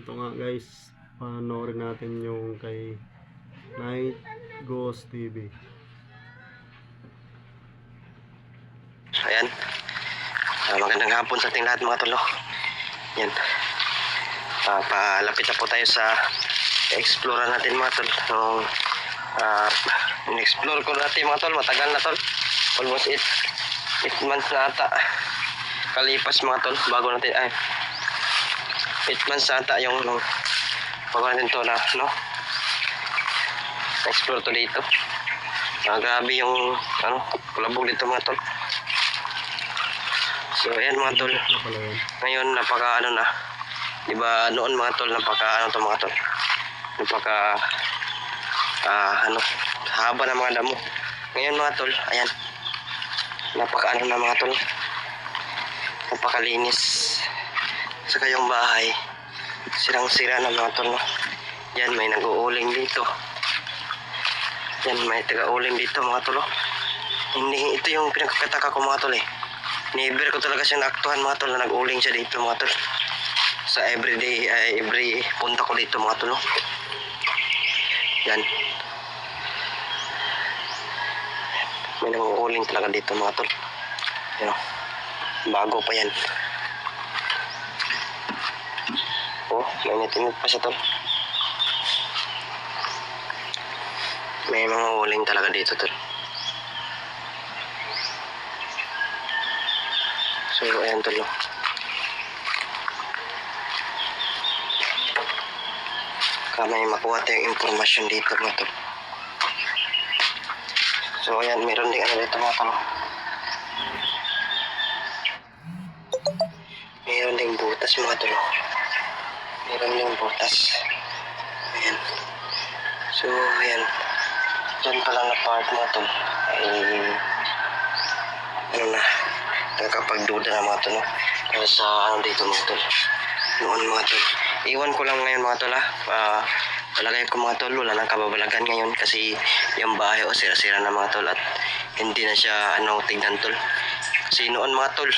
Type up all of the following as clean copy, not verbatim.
ito nga guys, panoorin natin yung kay Night Ghost TV. Ayan. Magandang hapon sa ating lahat mga tolo. Yan. Palapit na po tayo sa explore natin mga tol. So, in-explore ko natin mga tol. Matagal na tol. Almost 8 months na ata. Kalipas mga tol. Bago natin, 8 months na ata yung bago natin to na, no? Explore to dito. Grabe yung, kulabog dito mga tol. So, ayan mga tol. Ngayon, napaka, na. Diba, noon mga tol, napaka, to mga tol. Napaka, haba na mga damo. Ngayon mga tol, ayan. Napaka, na mga tol. Napakalinis. Saka yung bahay, sirang-sira na mga tol. Yan, may nag-uuling dito. Yan, may taga-uling dito mga tol. Hindi, ito yung pinagkakataka ko mga tol eh. Never ko talaga siya naaktuhan mga tol na nag-uling siya dito mga tol. Sa everyday, every punta ko dito mga tol. Yan. May nag-uuling talaga dito mga tol. Yan. Bago pa yan. Oh, mainit-init pa siya tol. May mga uling talaga dito tol. So, ayan tol. May makuha tayong informasyon dito mga tol. So, ayan, meron din dito mga tol. Meron ding butas mga tol. Meron ding butas. Ayan. So, ayan. Diyan pa lang na part mga tol. Nakakapagduda na mga tol. Kaya sa dito mga tol. Noon mga tol. Iwan ko lang ngayon mga tol palagay ko mga tol, wala nang kababalagan ngayon kasi yung bahay sira-sira na mga tol at hindi na siya tignan tol. Kasi noon mga tol,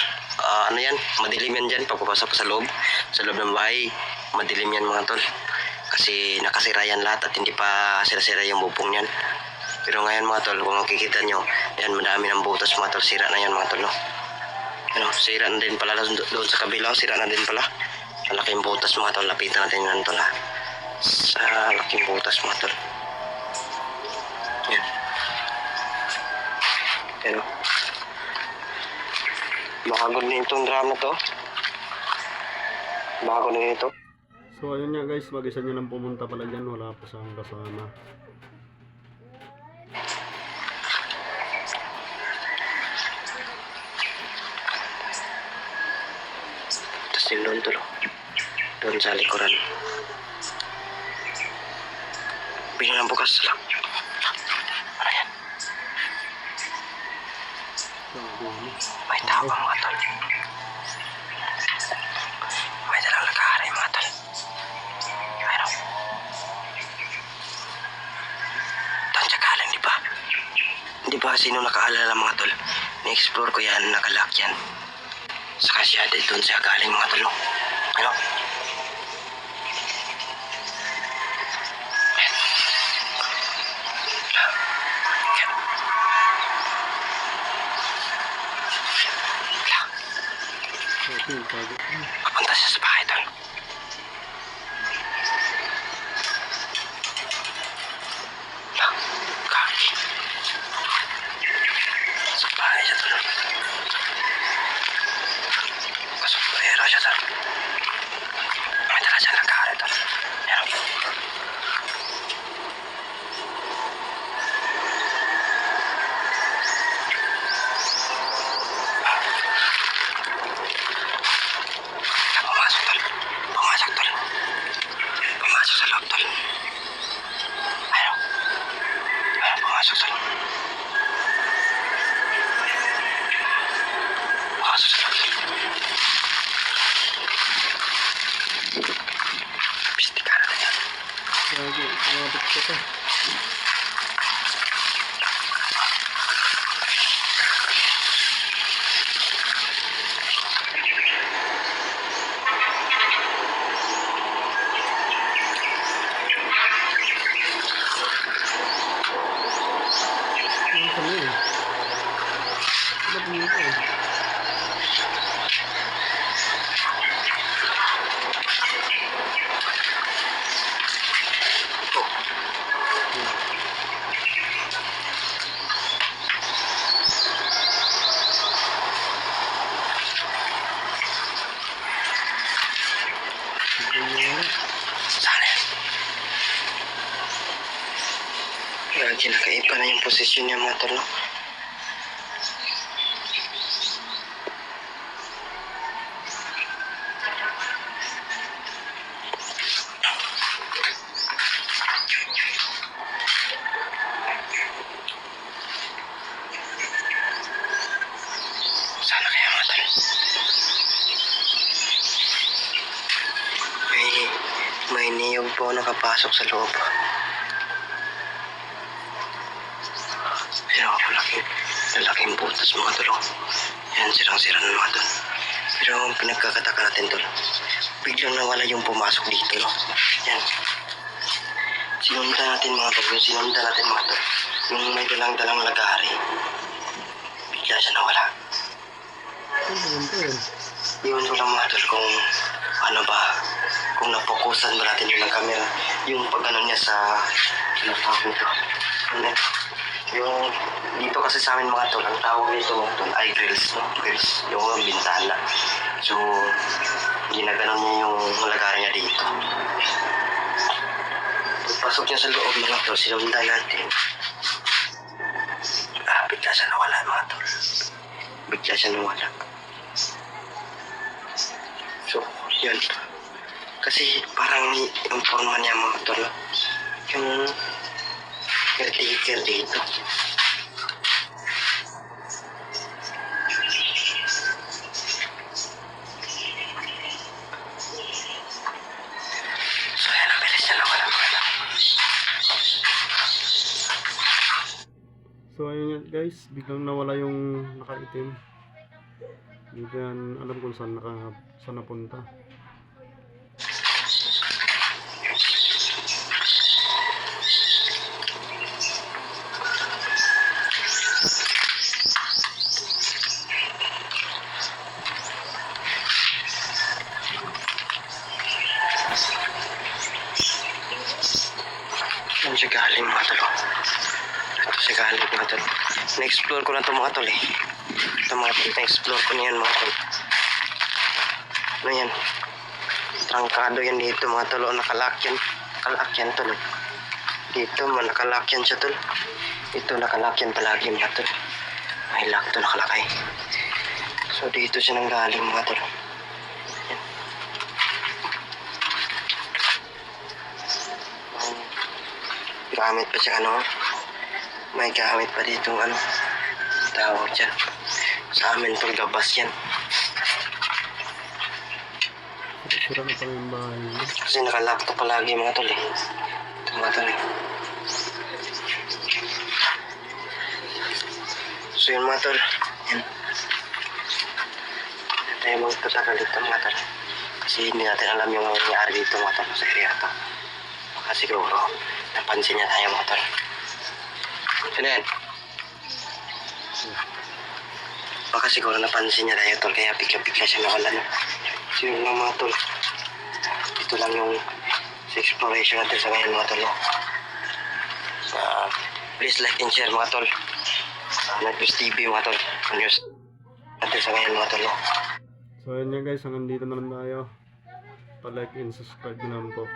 yan, madilim yan dyan pagpapasok sa loob ng bahay, madilim yan mga tol. Kasi nakasira yan lahat at hindi pa sira-sira yung bubong yan. Pero ngayon mga tol, kung makikita nyo, yan madami ng butas mga tol, sira na yan mga tol. No? Sira na din pala doon sa kabila, sira na din pala. Sa laking butas mga tol, lapitan natin yan tol sa laking butas mga tol. Yan. Pero bago din itong drama to. Bago din ito. So ayun nga guys, mag-isa nyo lang pumunta pala dyan, wala pa siyang kasama. Tapos yung doon tol, doon sa likuran. Bigyan ng bukas lang. Ano yan? May tao mga tol. May dalang lagari mga tol. Ayun. Doon siya galing, di ba? Di ba sino nakaalala mga tol? Na-explore ko yan, nakalock yan. Saka siya doon siya galing mga tol. Ano? Papunta siya sa bahay tol. Kaki. Sa bahay siya tol. Kasumbrero siya tol. May dala siya lagari tol. Yan. Pumasok sa loob tol. Ayun. Pumasok sa loob. Pumasok sa loob tol. Pistika na yan. Gago, kumapit ka pa. Sana yan. Lagi nakaiba na yung posisyon niya mga tol, no? Sana kaya mga tol. May niyog po nakapasok sa loob. Pero lalaking butas mga tol. Yan, sirang-sira na mga tol. Pero ang pinagkakataka natin tol, biglang nawala yung pumasok dito, no? Yan. Sinundan natin mga tol, yung may dalang lagari. Bigla siya nawala. Iwan ko lang mga tol kung ano ba, kung napokusan ba natin yung camera, yung pag-ano niya sa tawag nito. Yung dito kasi sa amin mga tol, ang tawag nito mga tol ay grills, no? Grills, yung bintana. So, ginaganon niya yung lagari niya dito. Pagpasok niya sa loob mga tol, sinundan natin. Bigla siya nawala mga tol. Bigla siya nawala. So, yun. Kasi parang yung forma niya mga tol, yung caretaker dito. So, yan ang bilis niya nawala mga tol. So ayun nga guys, biglang nawala yung nakaitim. Hindi ko yan alam kung saan napunta. Saan siya galing mga tol? Ito siya galing mga tol. Na-explore ko na ito mga tol eh. Ito mga tol, na-explore ko na yan mga tol. Ano yan? Trangkado yan dito mga tol. O nakalock yan. Nakalock yan tol. Dito nakalock yan siya tol. Ito nakalock yan palagi mga tol. May lock to nakalakay. So dito siya nang galing mga tol. Yan. Gamit pa siya ano. May gamit pa dito ano. Tawag dyan. Sa amin to gabas yan. Sira na pala yung bahay niya. Kasi nakalock to palagi mga tol eh. Ito mga tol eh. So yun mga tol. Yan. Tayo magtatakal dito mga tol. Kasi hindi natin alam yung nangyari dito mga tol sa area to. Baka siguro napansin niya tayo mga tol. Sino yan? Baka siguro napansin niya tayo tol. Kaya pika-pika siya nawalan. So yun lang mga tol. Ito lang yung sa exploration natin sa ngayon mga tol. Please like and share mga tol. Nag-News TV mga tol. News natin sa ngayon mga tol. So ayun nga guys, hanggang dito na lang tayo. Pa-like and subscribe na lang po.